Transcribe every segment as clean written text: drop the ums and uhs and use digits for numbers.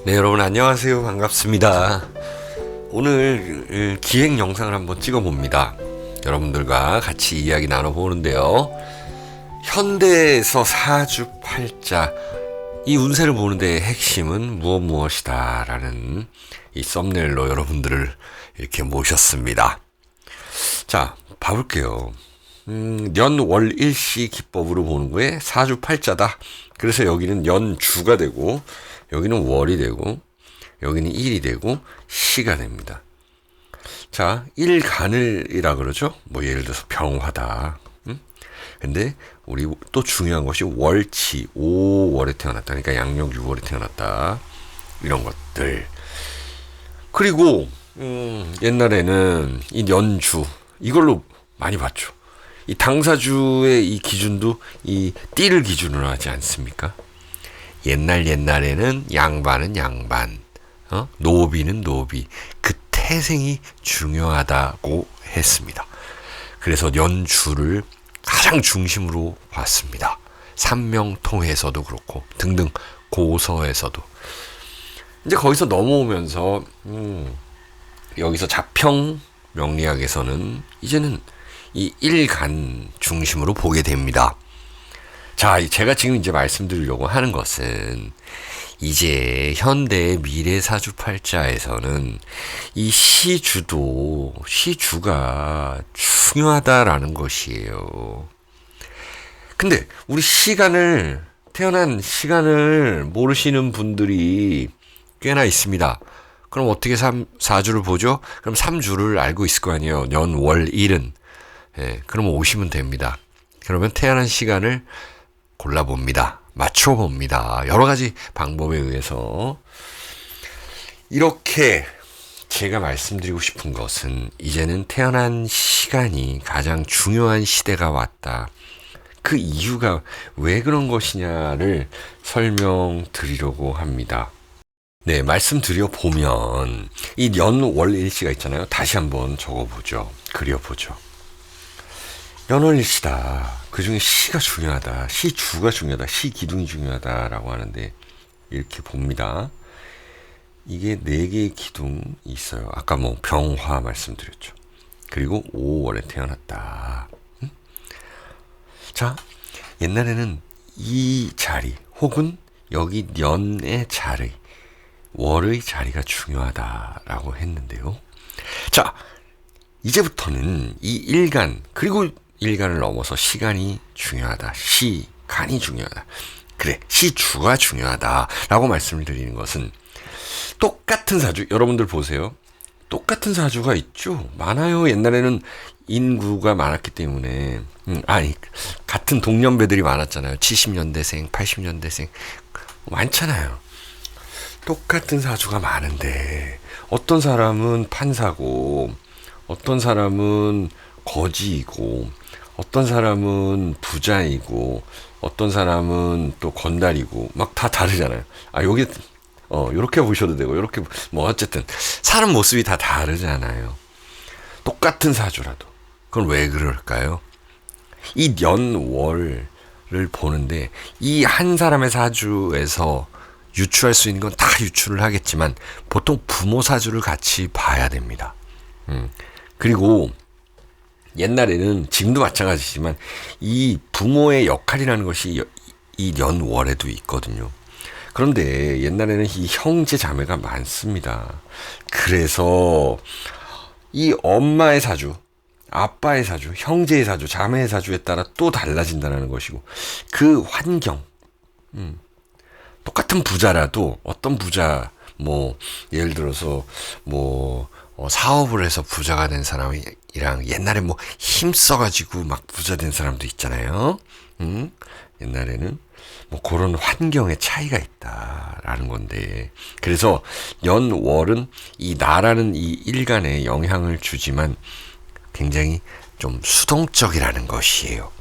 네, 여러분 안녕하세요. 반갑습니다. 오늘 기획 영상을 한번 찍어 봅니다. 여러분들과 같이 이야기 나눠보는데요. 현대에서 사주팔자, 이 운세를 보는데 핵심은 무엇이다 라는 이 썸네일로 여러분들을 이렇게 모셨습니다. 자, 봐볼게요. 연월일시 기법으로 보는 거에 사주팔자다. 그래서 여기는 연주가 되고, 여기는 월이 되고, 여기는 일이 되고, 시가 됩니다. 자, 일간을이라 그러죠? 뭐 예를 들어서 병화다. 근데 우리 또 중요한 것이 월치, 5월에 태어났다. 그러니까 양력 6월에 태어났다. 이런 것들. 그리고 옛날에는 이 연주, 이걸로 많이 봤죠. 이 당사주의 이 기준도 이 띠를 기준으로 하지 않습니까? 옛날에는 양반은 양반, 노비는 노비. 그 태생이 중요하다고 했습니다. 그래서 연주를 가장 중심으로 봤습니다. 삼명통에서도 그렇고 등등 고서에서도. 이제 거기서 넘어오면서 여기서 자평 명리학에서는 이제는 이 일간 중심으로 보게 됩니다. 자, 제가 지금 이제 말씀드리려고 하는 것은 이제 현대의 미래사주팔자에서는 이 시주가 중요하다라는 것이에요. 근데 우리 태어난 시간을 모르시는 분들이 꽤나 있습니다. 그럼 어떻게 사주를 보죠? 그럼 3주를 알고 있을 거 아니에요. 연, 월, 일은. 예, 그럼 오시면 됩니다. 그러면 태어난 시간을 골라봅니다. 맞춰봅니다. 여러 가지 방법에 의해서. 이렇게 제가 말씀드리고 싶은 것은 이제는 태어난 시간이 가장 중요한 시대가 왔다. 그 이유가 왜 그런 것이냐를 설명드리려고 합니다. 네, 말씀드려 보면 이 연월일시가 있잖아요. 다시 한번 적어보죠. 그려보죠. 연월일시다. 그 중에 시가 중요하다. 시주가 중요하다. 시기둥이 중요하다라고 하는데 이렇게 봅니다. 이게 4개의 기둥이 있어요. 아까 뭐 병화 말씀드렸죠. 그리고 5월에 태어났다. 자, 옛날에는 이 자리 혹은 여기 년의 자리, 월의 자리가 중요하다라고 했는데요. 자, 이제부터는 이 일간, 그리고 일간을 넘어서 시간이 중요하다. 시간이 중요하다. 그래, 시주가 중요하다라고 말씀을 드리는 것은 똑같은 사주, 여러분들 보세요. 똑같은 사주가 있죠. 많아요. 옛날에는 인구가 많았기 때문에 같은 동년배들이 많았잖아요. 70년대생, 80년대생 많잖아요. 똑같은 사주가 많은데 어떤 사람은 판사고 어떤 사람은 거지이고 어떤 사람은 부자이고 어떤 사람은 또 건달이고 막 다 다르잖아요. 여기 요렇게 보셔도 되고 요렇게 뭐 어쨌든 사람 모습이 다 다르잖아요. 똑같은 사주라도. 그건 왜 그럴까요? 이 연월을 보는데 이 한 사람의 사주에서 유추할 수 있는 건 다 유추를 하겠지만 보통 부모 사주를 같이 봐야 됩니다. 그리고 옛날에는 지금도 마찬가지지만 이 부모의 역할이라는 것이 이 연월에도 있거든요. 그런데 옛날에는 이 형제 자매가 많습니다. 그래서 이 엄마의 사주, 아빠의 사주, 형제의 사주, 자매의 사주에 따라 또 달라진다는 것이고 그 환경, 똑같은 부자라도 어떤 부자, 뭐 예를 들어서 뭐 사업을 해서 부자가 된 사람이랑 옛날에 뭐 힘써가지고 막 부자 된 사람도 있잖아요. 옛날에는 뭐 그런 환경의 차이가 있다라는 건데, 그래서 연월은 이 나라는 이 일간에 영향을 주지만 굉장히 좀 수동적이라는 것이에요.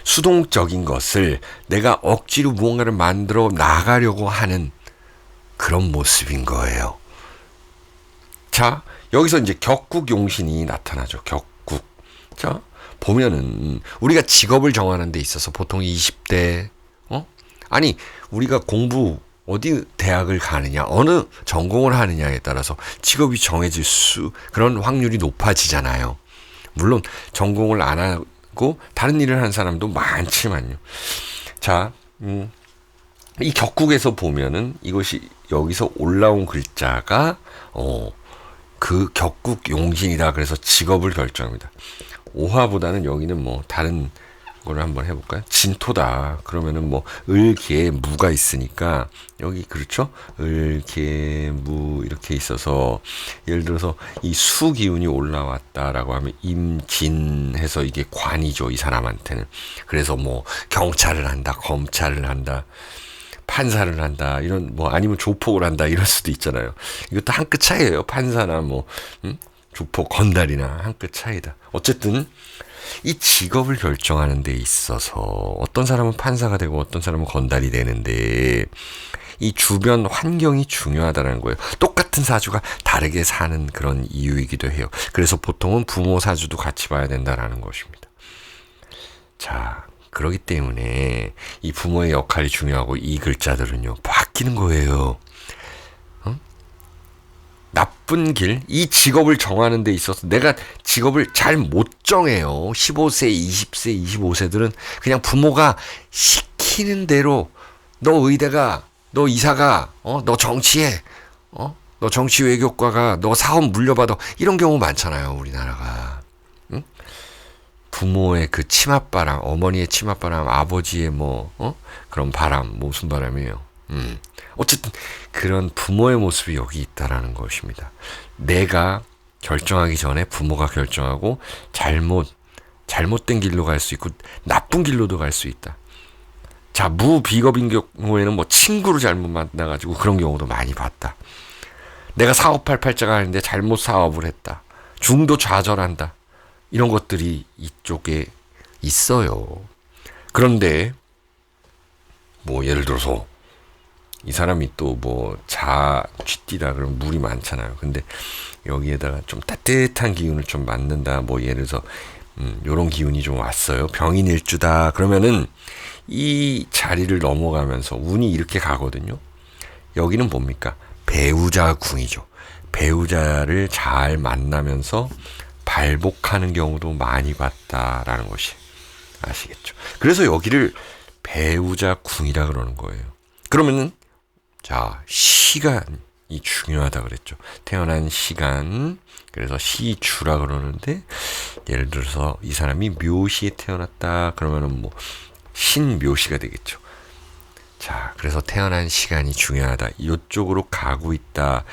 수동적인 것을 내가 억지로 무언가를 만들어 나가려고 하는 그런 모습인 거예요. 자, 여기서 이제 격국용신이 나타나죠. 격국. 자, 보면은 우리가 직업을 정하는 데 있어서 보통 20대, 아니 우리가 공부 어디 대학을 가느냐, 어느 전공을 하느냐에 따라서 직업이 정해질 그런 확률이 높아지잖아요. 물론 전공을 안 하고 다른 일을 하는 사람도 많지만요. 자, 이 격국에서 보면은 이것이 여기서 올라온 글자가 그 격국 용신이다. 그래서 직업을 결정합니다. 오화보다는 여기는 뭐 다른 거를 한번 해볼까요? 진토다. 그러면은 뭐 을개 무가 있으니까 여기 그렇죠? 을개 무 이렇게 있어서 예를 들어서 이 수 기운이 올라왔다라고 하면 임진해서 이게 관이죠. 이 사람한테는. 그래서 뭐 경찰을 한다, 검찰을 한다, 판사를 한다, 이런 뭐 아니면 조폭을 한다 이럴 수도 있잖아요. 이것도 한 끗 차이예요. 판사나 뭐 조폭, 건달이나 한 끗 차이다. 어쨌든 이 직업을 결정하는 데 있어서 어떤 사람은 판사가 되고 어떤 사람은 건달이 되는데 이 주변 환경이 중요하다는 거예요. 똑같은 사주가 다르게 사는 그런 이유이기도 해요. 그래서 보통은 부모 사주도 같이 봐야 된다는 것입니다. 자, 그렇기 때문에 이 부모의 역할이 중요하고 이 글자들은요 바뀌는 거예요. 나쁜 길, 이 직업을 정하는 데 있어서 내가 직업을 잘 못 정해요. 15세, 20세, 25세들은 그냥 부모가 시키는 대로 너 의대가, 너 이사가, 너 정치해, 너 정치 외교과가, 너 사업 물려받아, 이런 경우 많잖아요, 우리나라가. 응? 부모의 그 치맛바람, 어머니의 치맛바람, 아버지의 그런 바람, 무슨 바람이에요. 어쨌든 그런 부모의 모습이 여기 있다라는 것입니다. 내가 결정하기 전에 부모가 결정하고 잘못된 길로 갈 수 있고 나쁜 길로도 갈 수 있다. 자, 무비겁인 경우에는 뭐 친구를 잘못 만나가지고 그런 경우도 많이 봤다. 내가 사업할 팔자가 아닌데 잘못 사업을 했다. 중도 좌절한다. 이런 것들이 이쪽에 있어요. 그런데 뭐 예를 들어서 이 사람이 또 뭐 쥐띠다 그러면 물이 많잖아요. 근데 여기에다가 좀 따뜻한 기운을 좀 맞는다. 뭐 예를 들어서 요런 기운이 좀 왔어요. 병인일주다. 그러면은 이 자리를 넘어가면서 운이 이렇게 가거든요. 여기는 뭡니까? 배우자 궁이죠. 배우자를 잘 만나면서 발복하는 경우도 많이 봤다라는 것이 아시겠죠. 그래서 여기를 배우자 궁이라 그러는 거예요. 그러면은 자, 시간이 중요하다 그랬죠. 태어난 시간, 그래서 시주라 그러는데 예를 들어서 이 사람이 묘시에 태어났다 그러면은 뭐 신묘시가 되겠죠. 자, 그래서 태어난 시간이 중요하다. 이쪽으로 가고 있다.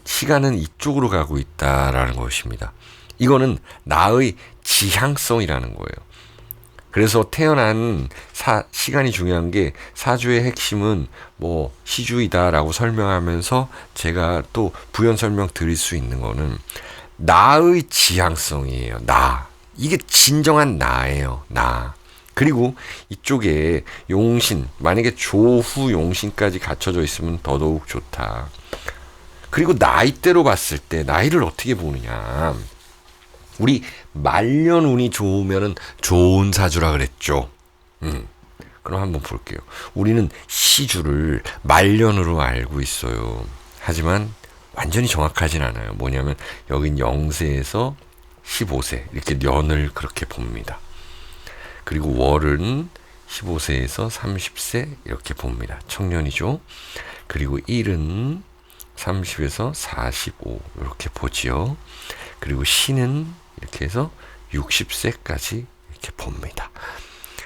시간은 이쪽으로 가고 있다라는 것입니다. 이거는 나의 지향성이라는 거예요. 그래서 태어난 시간이 중요한 게 사주의 핵심은 뭐 시주이다라고 설명하면서 제가 또 부연 설명 드릴 수 있는 거는 나의 지향성이에요. 이게 진정한 나예요. 그리고 이쪽에 용신, 만약에 조후 용신까지 갖춰져 있으면 더더욱 좋다. 그리고 나이대로 봤을 때 나이를 어떻게 보느냐. 우리 말년 운이 좋으면은 좋은 사주라 그랬죠. 그럼 한번 볼게요. 우리는 시주를 말년으로 알고 있어요. 하지만 완전히 정확하진 않아요. 뭐냐면 여긴 0세에서 15세 이렇게 년을 그렇게 봅니다. 그리고 월은 15세에서 30세 이렇게 봅니다. 청년이죠. 그리고 일은 30에서 45 이렇게 보지요. 그리고 신은 이렇게 해서 60세까지 이렇게 봅니다.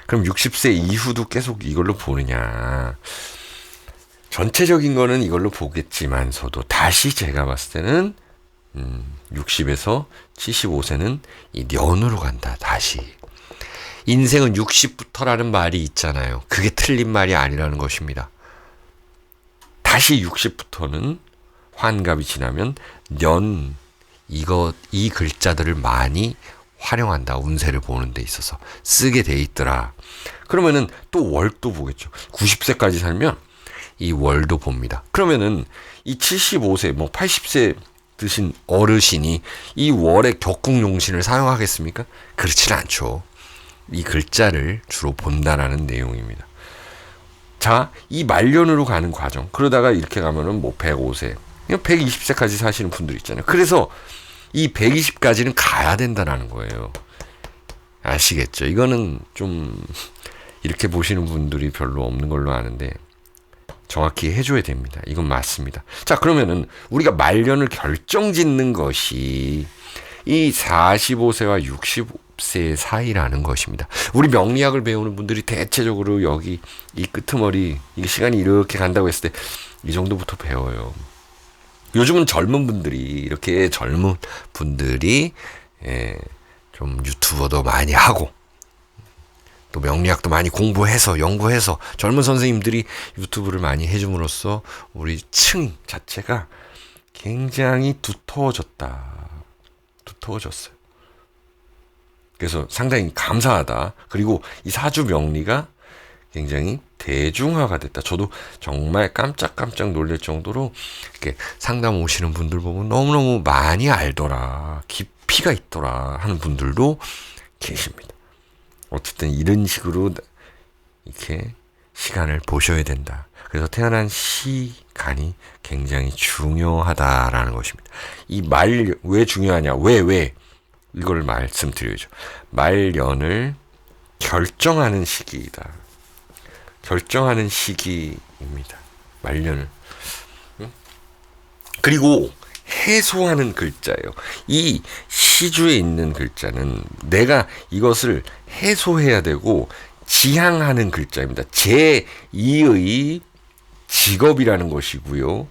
그럼 60세 이후도 계속 이걸로 보느냐. 전체적인 거는 이걸로 보겠지만서도 다시 제가 봤을 때는 60에서 75세는 이 년으로 간다. 다시. 인생은 60부터라는 말이 있잖아요. 그게 틀린 말이 아니라는 것입니다. 다시 60부터는 환갑이 지나면 이 글자들을 많이 활용한다. 운세를 보는 데 있어서 쓰게 돼 있더라. 그러면은 또 월도 보겠죠. 90세까지 살면 이 월도 봅니다. 그러면은 이 75세, 80세 드신 어르신이 이 월의 격국용신을 사용하겠습니까? 그렇지는 않죠. 이 글자를 주로 본다라는 내용입니다. 자, 이 말년으로 가는 과정. 그러다가 이렇게 가면은 뭐 105세, 120세까지 사시는 분들 있잖아요. 그래서 이 120까지는 가야 된다는 거예요. 아시겠죠? 이거는 좀 이렇게 보시는 분들이 별로 없는 걸로 아는데 정확히 해줘야 됩니다. 이건 맞습니다. 자, 그러면은 우리가 말년을 결정짓는 것이 이 45세와 60세 사이라는 것입니다. 우리 명리학을 배우는 분들이 대체적으로 여기 이 끄트머리, 이 시간이 이렇게 간다고 했을 때 이 정도부터 배워요. 요즘은 젊은 분들이 이렇게 젊은 분들이 좀 유튜버도 많이 하고 또 명리학도 많이 공부해서 연구해서 젊은 선생님들이 유튜브를 많이 해줌으로써 우리 층 자체가 굉장히 두터워졌어요. 그래서 상당히 감사하다. 그리고 이 사주 명리가 굉장히 대중화가 됐다. 저도 정말 깜짝깜짝 놀랄 정도로 이렇게 상담 오시는 분들 보면 너무너무 많이 알더라, 깊이가 있더라 하는 분들도 계십니다. 어쨌든 이런 식으로 이렇게 시간을 보셔야 된다. 그래서 태어난 시간이 굉장히 중요하다라는 것입니다. 이 말 왜 중요하냐? 왜 이걸 말씀드려야죠. 말년을 결정하는 시기이다. 결정하는 시기입니다. 말년을. 그리고 해소하는 글자예요. 이 시주에 있는 글자는 내가 이것을 해소해야 되고 지향하는 글자입니다. 제2의 직업이라는 것이고요.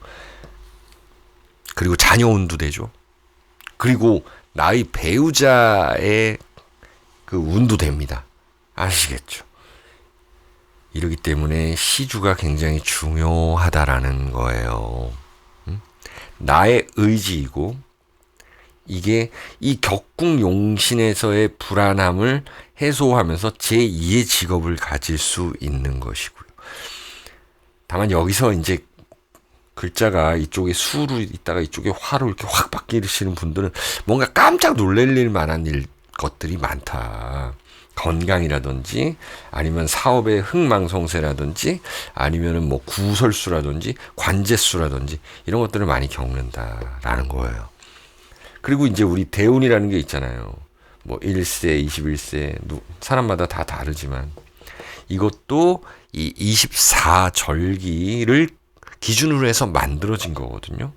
그리고 자녀운도 되죠. 그리고 나의 배우자의 그 운도 됩니다. 아시겠죠? 이러기 때문에 시주가 굉장히 중요하다라는 거예요. 나의 의지이고 이게 이 격국용신에서의 불안함을 해소하면서 제2의 직업을 가질 수 있는 것이고요. 다만 여기서 이제 글자가 이쪽에 수로 있다가 이쪽에 화로 이렇게 확 바뀌시는 분들은 뭔가 깜짝 놀랄 만한 것들이 많다. 건강이라든지 아니면 사업의 흥망성쇠라든지 아니면은 뭐 구설수라든지 관제수라든지 이런 것들을 많이 겪는다라는 거예요. 그리고 이제 우리 대운이라는 게 있잖아요. 뭐 1세, 21세 사람마다 다 다르지만 이것도 이 24절기를 기준으로 해서 만들어진 거거든요.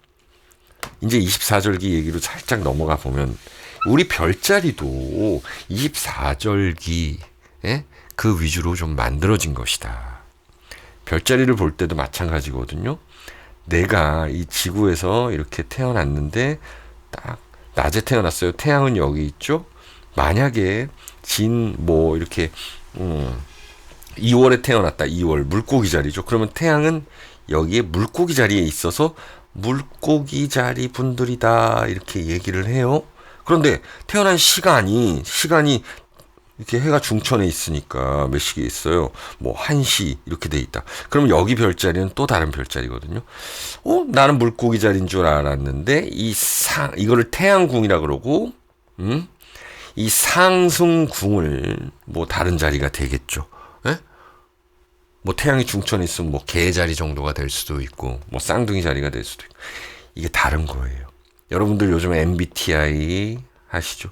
이제 24절기 얘기로 살짝 넘어가 보면 우리 별자리도 24절기 그 위주로 좀 만들어진 것이다. 별자리를 볼 때도 마찬가지거든요. 내가 이 지구에서 이렇게 태어났는데 딱 낮에 태어났어요. 태양은 여기 있죠. 만약에 뭐 이렇게 2월에 태어났다. 2월 물고기 자리죠. 그러면 태양은 여기에 물고기 자리에 있어서 물고기 자리 분들이다 이렇게 얘기를 해요. 그런데 태어난 시간이 이렇게 해가 중천에 있으니까 몇 시기에 있어요? 뭐 1시 이렇게 돼 있다. 그럼 여기 별자리는 또 다른 별자리거든요. 나는 물고기 자리인 줄 알았는데 이거를 태양궁이라 그러고 이 상승궁을 뭐 다른 자리가 되겠죠. 에? 뭐 태양이 중천에 있으면 뭐 개 자리 정도가 될 수도 있고 뭐 쌍둥이 자리가 될 수도 있고 이게 다른 거예요. 여러분들 요즘 MBTI 하시죠?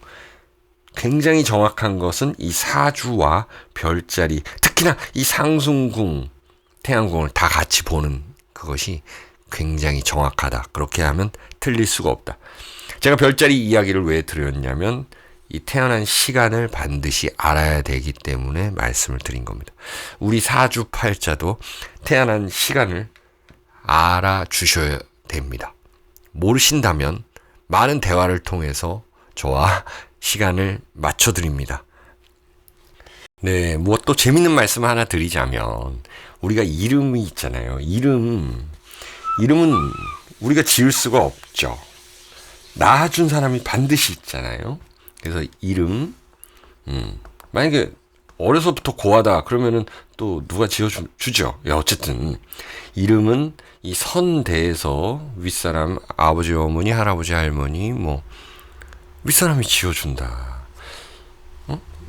굉장히 정확한 것은 이 사주와 별자리, 특히나 이 상승궁, 태양궁을 다 같이 보는 그것이 굉장히 정확하다. 그렇게 하면 틀릴 수가 없다. 제가 별자리 이야기를 왜 드렸냐면 이 태어난 시간을 반드시 알아야 되기 때문에 말씀을 드린 겁니다. 우리 사주팔자도 태어난 시간을 알아주셔야 됩니다. 모르신다면 많은 대화를 통해서 저와 시간을 맞춰드립니다. 네, 뭐 또 재밌는 말씀 하나 드리자면 우리가 이름이 있잖아요. 이름은 우리가 지을 수가 없죠. 낳아준 사람이 반드시 있잖아요. 그래서 이름 만약에 어려서부터 고하다 그러면은 또 누가 지어주죠. 어쨌든 이름은 이 선대에서 윗사람 아버지 어머니 할아버지 할머니 뭐 윗사람이 지어준다.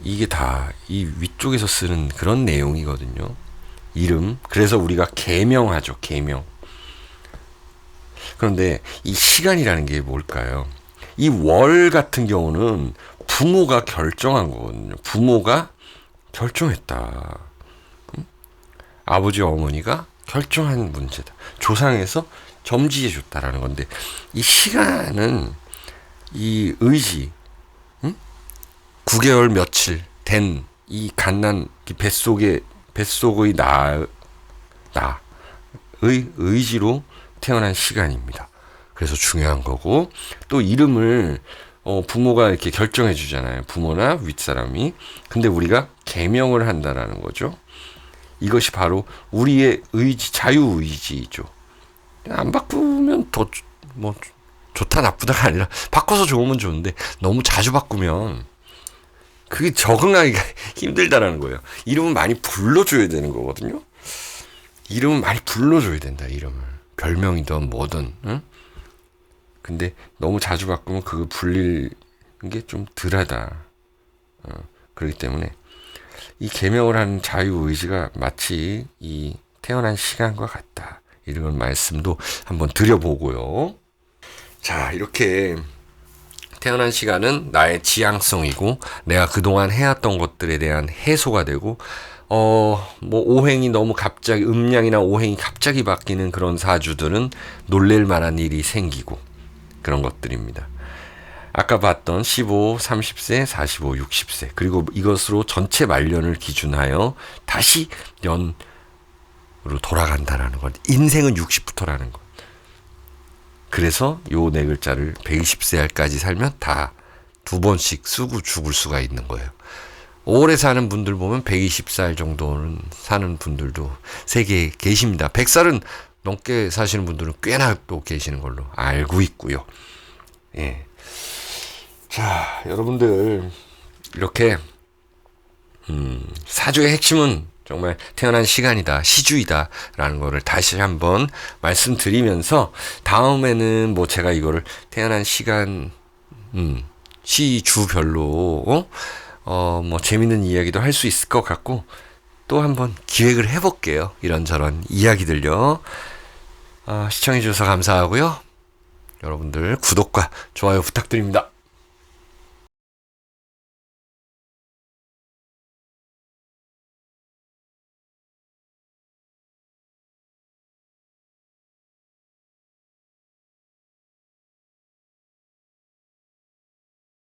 이게 다 이 위쪽에서 쓰는 그런 내용이거든요. 이름. 그래서 우리가 계명하죠. 계명. 그런데 이 시간이라는 게 뭘까요? 이 월 같은 경우는 부모가 결정한 거거든요. 부모가 결정했다. 아버지 어머니가 결정한 문제다. 조상에서 점지해 줬다라는 건데, 이 시간은 이 의지, 9개월 며칠 된 이 갓난 뱃속의 나의 의지로 태어난 시간입니다. 그래서 중요한 거고, 또 이름을 부모가 이렇게 결정해 주잖아요. 부모나 윗사람이. 근데 우리가 계명을 한다라는 거죠. 이것이 바로 우리의 의지, 자유의지죠. 안 바꾸면 더 뭐 좋다 나쁘다가 아니라 바꿔서 좋으면 좋은데 너무 자주 바꾸면 그게 적응하기가 힘들다라는 거예요. 이름은 많이 불러줘야 되는 거거든요. 이름은 많이 불러줘야 된다. 이름을 별명이든 뭐든. 응? 근데 너무 자주 바꾸면 그거 불릴 게 좀 덜하다. 그렇기 때문에 이 계명을 하는 자유의지가 마치 이 태어난 시간과 같다. 이런 말씀도 한번 드려보고요. 자, 이렇게 태어난 시간은 나의 지향성이고 내가 그동안 해왔던 것들에 대한 해소가 되고 뭐 오행이 너무 갑자기 음양이나 오행이 갑자기 바뀌는 그런 사주들은 놀랄 만한 일이 생기고 그런 것들입니다. 아까 봤던 15, 30세, 45, 60세 그리고 이것으로 전체 말년을 기준하여 다시 연으로 돌아간다라는 것. 인생은 60부터라는 것. 그래서 요 네 글자를 120세까지 살면 다 두 번씩 쓰고 죽을 수가 있는 거예요. 오래 사는 분들 보면 120살 정도는 사는 분들도 세계에 계십니다. 100살은 넘게 사시는 분들은 꽤나 또 계시는 걸로 알고 있고요. 예. 자, 여러분들 이렇게 사주의 핵심은 정말 태어난 시간이다, 시주이다 라는 거를 다시 한번 말씀드리면서 다음에는 뭐 제가 이거를 태어난 시간 시주별로 뭐 재밌는 이야기도 할 수 있을 것 같고 또 한번 기획을 해볼게요. 이런저런 이야기들요. 시청해 주셔서 감사하고요. 여러분들 구독과 좋아요 부탁드립니다.